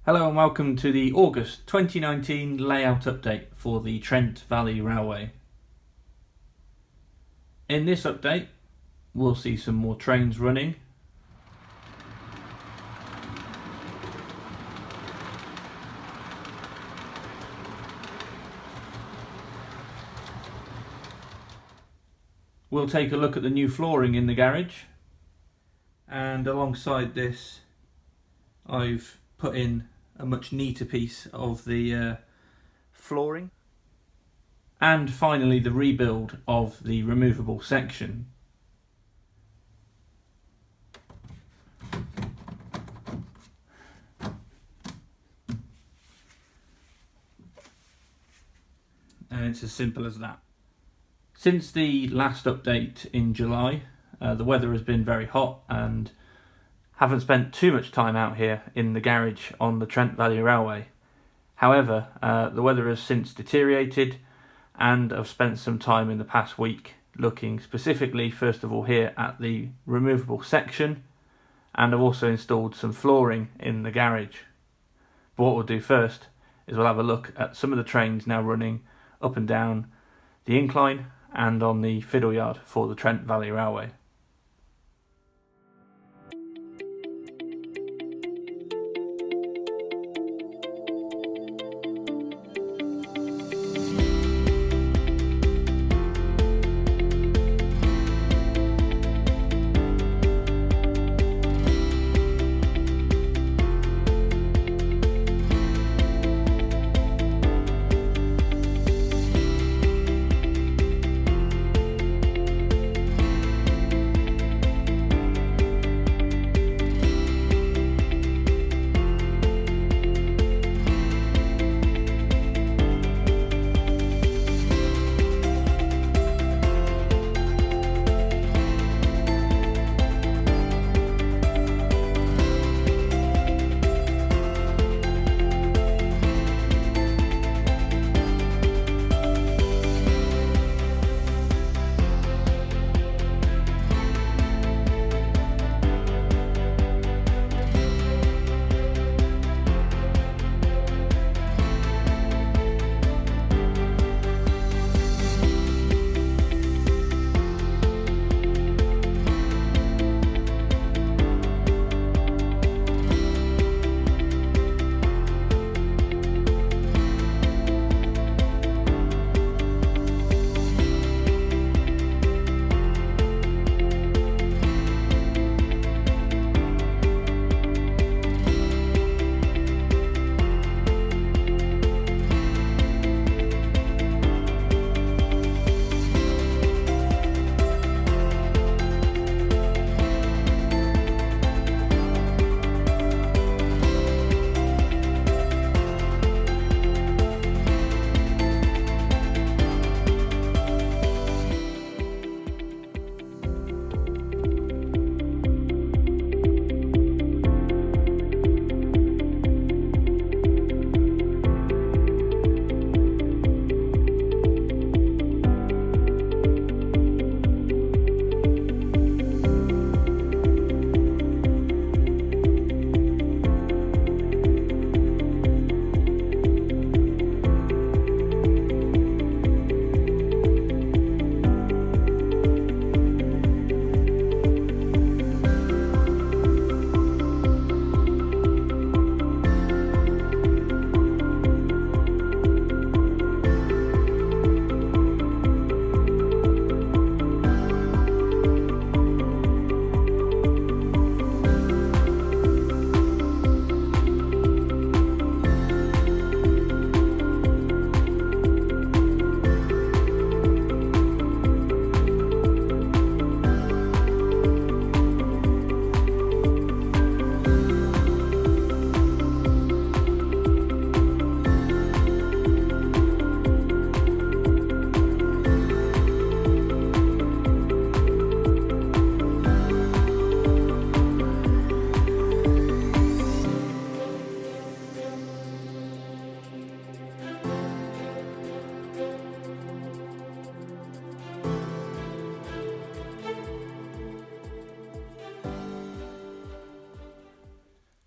Hello and welcome to the August 2019 layout update for the Trent Valley Railway. In this update we'll see some more trains running. We'll take a look at the new flooring in the garage, and alongside this I've put in a much neater piece of the flooring, and finally the rebuild of the removable section. And it's as simple as that. Since the last update in July, the weather has been very hot and haven't spent too much time out here in the garage on the Trent Valley Railway. However, the weather has since deteriorated, and I've spent some time in the past week looking specifically, first of all, here at the removable section, and I've also installed some flooring in the garage. But what we'll do first is we'll have a look at some of the trains now running up and down the incline and on the fiddle yard for the Trent Valley Railway.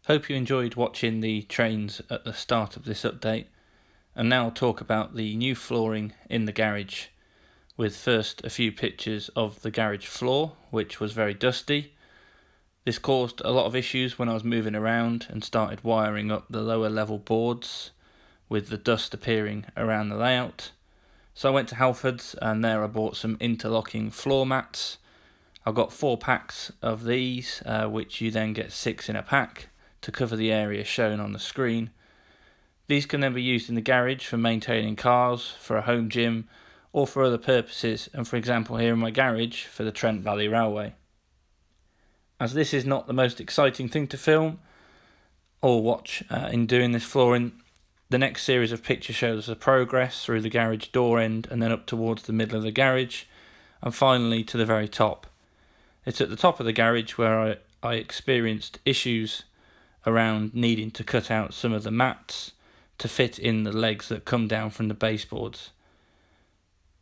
Hope you enjoyed watching the trains at the start of this update, and now I'll talk about the new flooring in the garage, with first a few pictures of the garage floor, which was very dusty. This caused a lot of issues when I was moving around and started wiring up the lower level boards, with the dust appearing around the layout. So I went to Halfords, and there I bought some interlocking floor mats. I got 4 packs of these, which you then get 6 in a pack, to cover the area shown on the screen. These can then be used in the garage for maintaining cars, for a home gym, or for other purposes, and for example here in my garage for the Trent Valley Railway. As this is not the most exciting thing to film or watch in doing this flooring, the next series of pictures shows the progress through the garage door end and then up towards the middle of the garage, and finally to the very top. It's at the top of the garage where I experienced issues around needing to cut out some of the mats to fit in the legs that come down from the baseboards.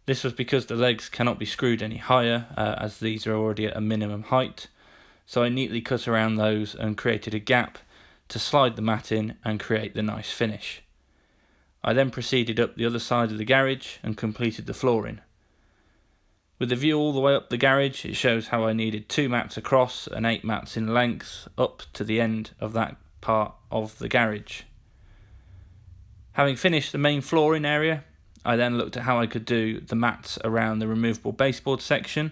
This was because the legs cannot be screwed any higher, as these are already at a minimum height, so I neatly cut around those and created a gap to slide the mat in and create the nice finish. I then proceeded up the other side of the garage and completed the flooring. With the view all the way up the garage, it shows how I needed 2 mats across and 8 mats in length up to the end of that part of the garage. Having finished the main flooring area, I then looked at how I could do the mats around the removable baseboard section.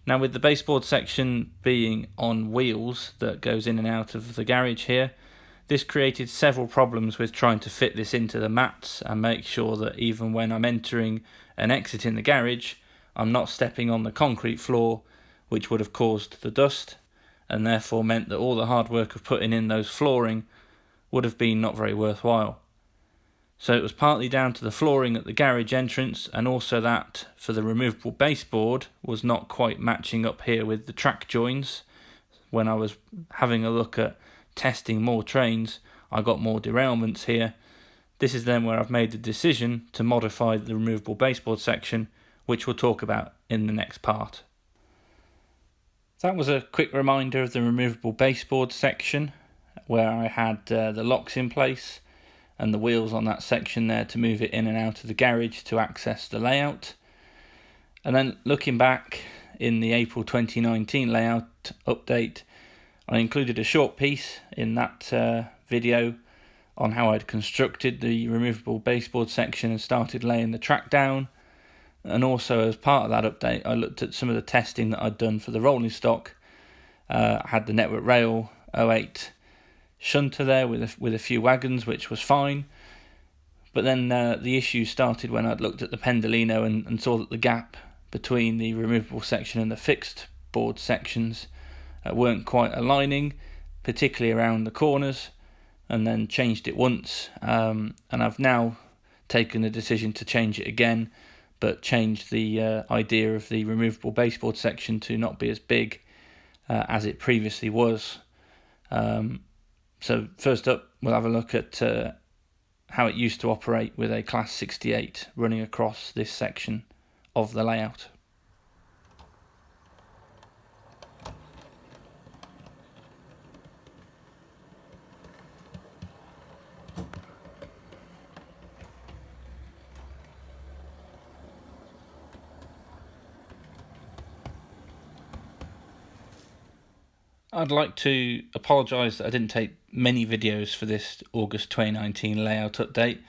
Now, with the baseboard section being on wheels that goes in and out of the garage here, this created several problems with trying to fit this into the mats and make sure that even when I'm entering and exiting the garage, I'm not stepping on the concrete floor, which would have caused the dust, and therefore meant that all the hard work of putting in those flooring would have been not very worthwhile. So it was partly down to the flooring at the garage entrance, and also that for the removable baseboard was not quite matching up here with the track joins. When I was having a look at testing more trains, I got more derailments here. This is then where I've made the decision to modify the removable baseboard section, which we'll talk about in the next part. That was a quick reminder of the removable baseboard section, where I had the locks in place and the wheels on that section there to move it in and out of the garage to access the layout. And then looking back in the April 2019 layout update, I included a short piece in that video on how I'd constructed the removable baseboard section and started laying the track down. And also, as part of that update, I looked at some of the testing that I'd done for the rolling stock. I had the Network Rail 08 shunter there with a few wagons, which was fine. But then the issue started when I'd looked at the Pendolino and saw that the gap between the removable section and the fixed board sections weren't quite aligning, particularly around the corners, and then changed it once. And I've now taken the decision to change it again, but changed the idea of the removable baseboard section to not be as big as it previously was. So first up, we'll have a look at how it used to operate with a Class 68 running across this section of the layout. I'd like to apologise that I didn't take many videos for this August 2019 layout update,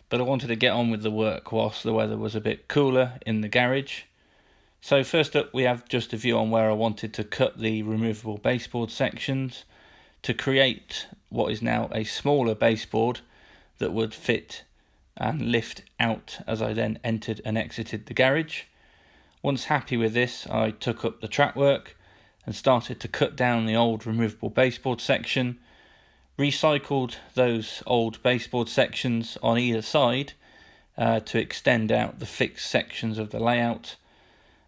but I wanted to get on with the work whilst the weather was a bit cooler in the garage. So first up, we have just a view on where I wanted to cut the removable baseboard sections to create what is now a smaller baseboard that would fit and lift out as I then entered and exited the garage. Once happy with this, I took up the track work and started to cut down the old removable baseboard section, recycled those old baseboard sections on either side to extend out the fixed sections of the layout,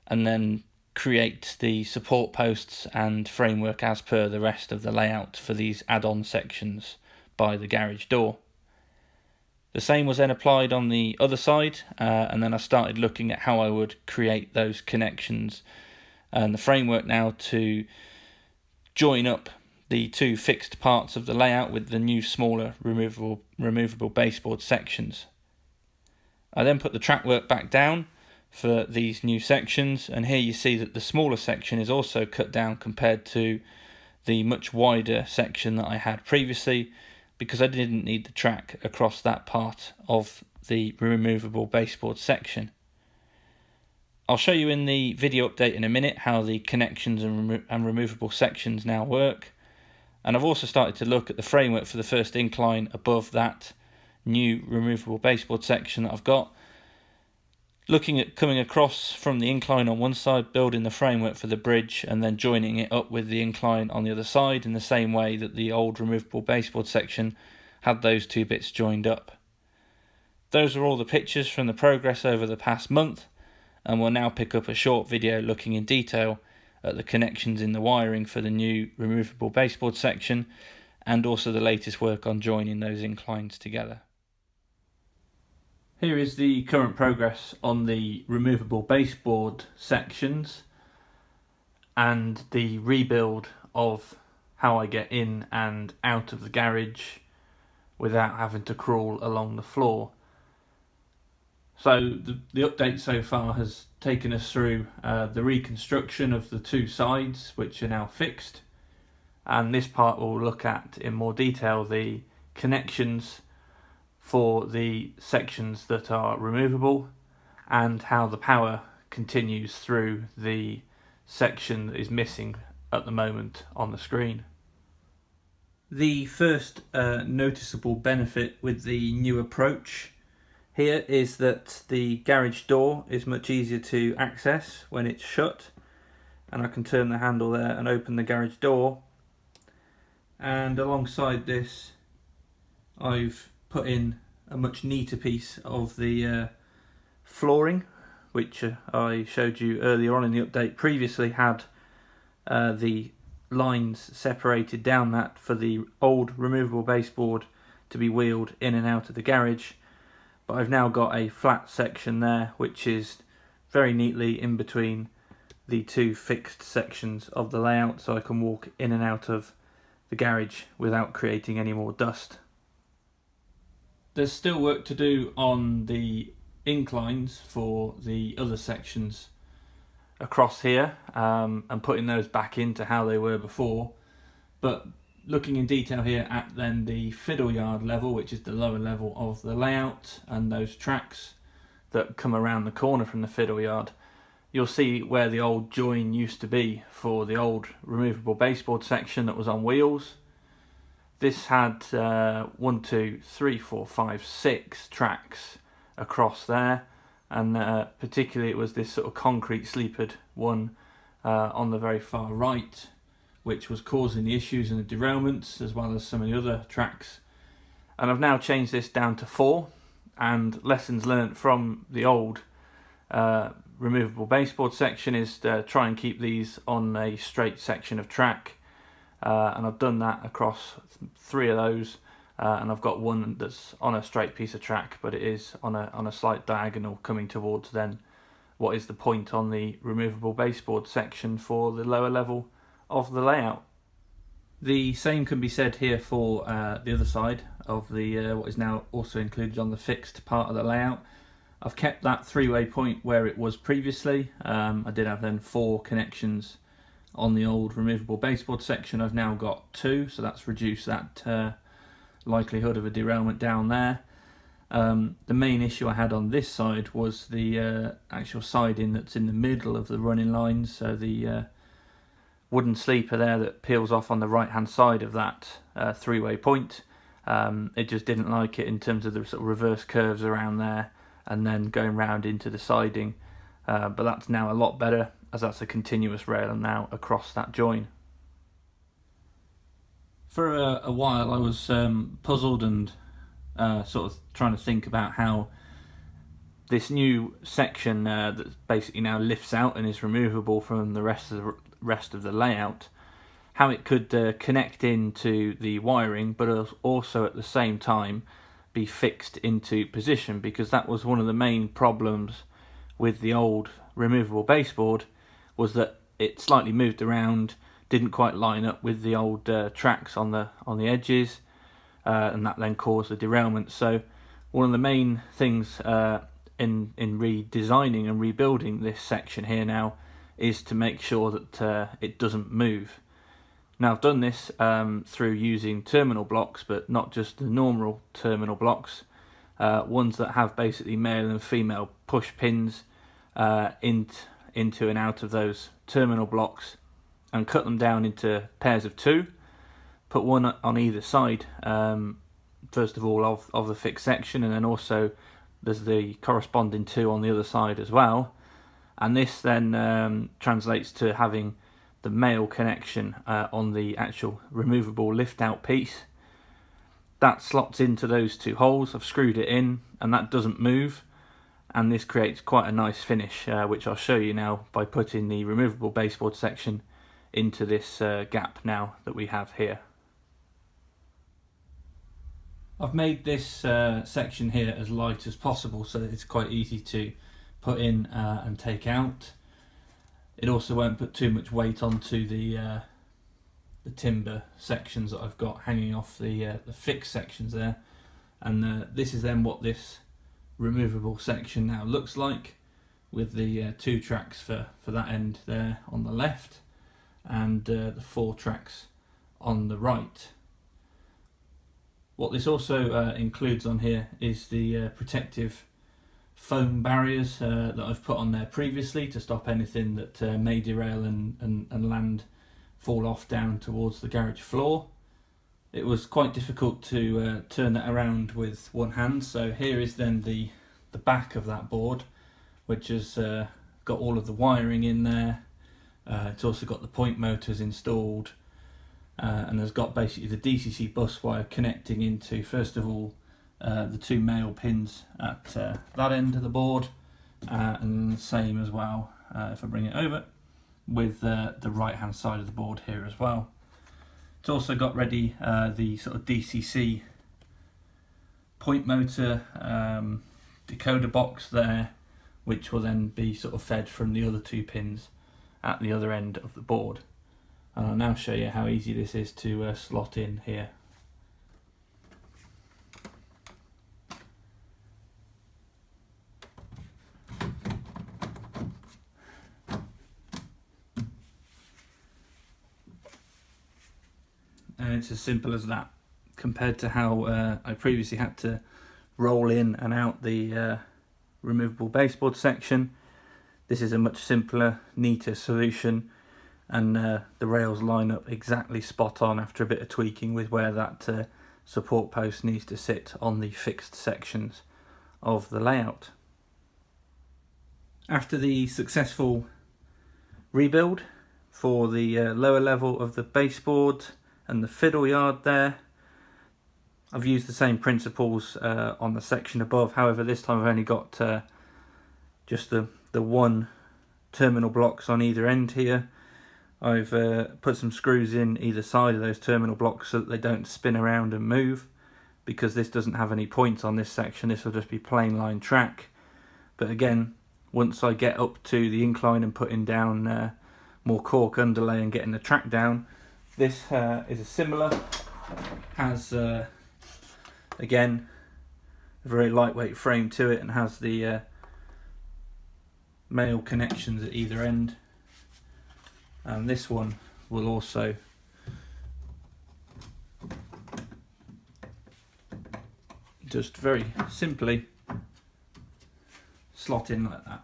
and then create the support posts and framework as per the rest of the layout for these add-on sections by the garage door. The same was then applied on the other side, and then I started looking at how I would create those connections and the framework now to join up the two fixed parts of the layout with the new smaller removable baseboard sections. I then put the track work back down for these new sections, and here you see that the smaller section is also cut down compared to the much wider section that I had previously, because I didn't need the track across that part of the removable baseboard section. I'll show you in the video update in a minute how the connections and removable sections now work. And I've also started to look at the framework for the first incline above that new removable baseboard section that I've got. Looking at coming across from the incline on one side, building the framework for the bridge, and then joining it up with the incline on the other side in the same way that the old removable baseboard section had those two bits joined up. Those are all the pictures from the progress over the past month, and we'll now pick up a short video looking in detail at the connections in the wiring for the new removable baseboard section, and also the latest work on joining those inclines together. Here is the current progress on the removable baseboard sections and the rebuild of how I get in and out of the garage without having to crawl along the floor. So the update so far has taken us through the reconstruction of the two sides, which are now fixed, and this part will look at in more detail the connections for the sections that are removable and how the power continues through the section that is missing at the moment on the screen. The first noticeable benefit with the new approach here is that the garage door is much easier to access when it's shut, and I can turn the handle there and open the garage door. And alongside this, I've put in a much neater piece of the flooring, which I showed you earlier on in the update previously had the lines separated down that for the old removable baseboard to be wheeled in and out of the garage. But I've now got a flat section there which is very neatly in between the two fixed sections of the layout, so I can walk in and out of the garage without creating any more dust. There's still work to do on the inclines for the other sections across here, and putting those back into how they were before, but looking in detail here at then the fiddle yard level, which is the lower level of the layout, and those tracks that come around the corner from the fiddle yard, you'll see where the old join used to be for the old removable baseboard section that was on wheels. This had 1, 2, 3, 4, 5, 6 tracks across there, and particularly it was this sort of concrete sleepered one on the very far right, which was causing the issues and the derailments, as well as some of the other tracks. And I've now changed this down to 4, and lessons learnt from the old removable baseboard section is to try and keep these on a straight section of track, and I've done that across 3 of those, and I've got one that's on a straight piece of track, but it is on a slight diagonal coming towards then what is the point on the removable baseboard section for the lower level of the layout. The same can be said here for the other side of the what is now also included on the fixed part of the layout. I've kept that 3-way point where it was previously. I did have then 4 connections on the old removable baseboard section. I've now got 2, so that's reduced that likelihood of a derailment down there. The main issue I had on this side was the actual siding that's in the middle of the running lines, so the wooden sleeper there that peels off on the right hand side of that 3-way point. It just didn't like it in terms of the sort of reverse curves around there and then going round into the siding, but that's now a lot better as that's a continuous rail now across that join. For a while I was puzzled and sort of trying to think about how this new section that basically now lifts out and is removable from the rest of the layout, how it could connect into the wiring, but also at the same time be fixed into position, because that was one of the main problems with the old removable baseboard, was that it slightly moved around didn't quite line up with the old tracks on the edges, and that then caused the derailment. So one of the main things in redesigning and rebuilding this section here now is to make sure that it doesn't move. Now I've done this through using terminal blocks, but not just the normal terminal blocks, ones that have basically male and female push pins into and out of those terminal blocks, and cut them down into pairs of two, put one on either side, first of all of the fixed section, and then also there's the corresponding two on the other side as well. And this then translates to having the male connection on the actual removable lift out piece. That slots into those two holes. I've screwed it in and that doesn't move, and this creates quite a nice finish, which I'll show you now by putting the removable baseboard section into this gap now that we have here. I've made this section here as light as possible so that it's quite easy to put in and take out. It also won't put too much weight onto the timber sections that I've got hanging off the fixed sections there. And this is then what this removable section now looks like, with the 2 tracks for that end there on the left, and the 4 tracks on the right. What this also includes on here is the protective foam barriers that I've put on there previously to stop anything that may derail and land fall off down towards the garage floor. It was quite difficult to turn that around with one hand, so here is then the back of that board, which has got all of the wiring in there. It's also got the point motors installed, and has got basically the DCC bus wire connecting into, first of all, the 2 male pins at that end of the board, and the same as well, if I bring it over, with the right hand side of the board here as well. It's also got ready the sort of DCC point motor decoder box there, which will then be sort of fed from the other 2 pins at the other end of the board. And I'll now show you how easy this is to slot in here. And it's as simple as that, compared to how I previously had to roll in and out the removable baseboard section. This is a much simpler, neater solution, and the rails line up exactly spot on after a bit of tweaking with where that support post needs to sit on the fixed sections of the layout. After the successful rebuild for the lower level of the baseboard and the fiddle yard there, I've used the same principles on the section above. However, this time I've only got just the 1 terminal blocks on either end here. I've put some screws in either side of those terminal blocks so that they don't spin around and move, because this doesn't have any points on this section. This will just be plain line track. But again, once I get up to the incline and putting down more cork underlay and getting the track down, this is a similar, has again a very lightweight frame to it, and has the male connections at either end. And this one will also just very simply slot in like that.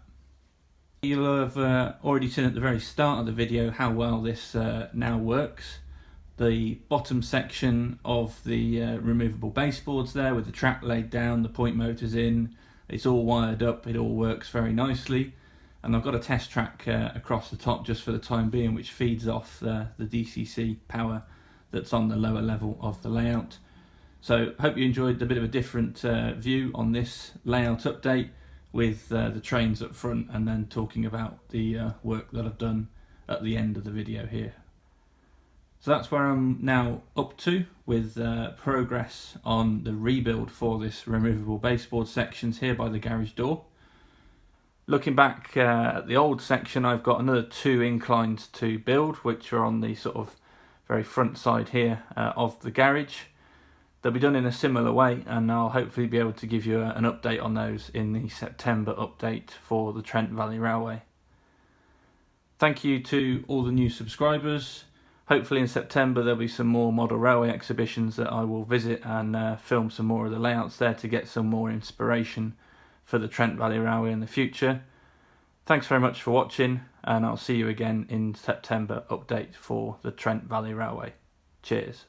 You'll have already seen at the very start of the video how well this now works. The bottom section of the removable baseboards there, with the track laid down, the point motors in, it's all wired up, it all works very nicely. And I've got a test track across the top just for the time being, which feeds off the DCC power that's on the lower level of the layout. So hope you enjoyed a bit of a different view on this layout update, with the trains up front, and then talking about the work that I've done at the end of the video here. So that's where I'm now up to with progress on the rebuild for this removable baseboard sections here by the garage door. Looking back at the old section, I've got another 2 inclines to build, which are on the sort of very front side here of the garage. They'll be done in a similar way, and I'll hopefully be able to give you an update on those in the September update for the Trent Valley Railway. Thank you to all the new subscribers. Hopefully in September there'll be some more model railway exhibitions that I will visit and film some more of the layouts there to get some more inspiration for the Trent Valley Railway in the future. Thanks very much for watching, and I'll see you again in September update for the Trent Valley Railway. Cheers.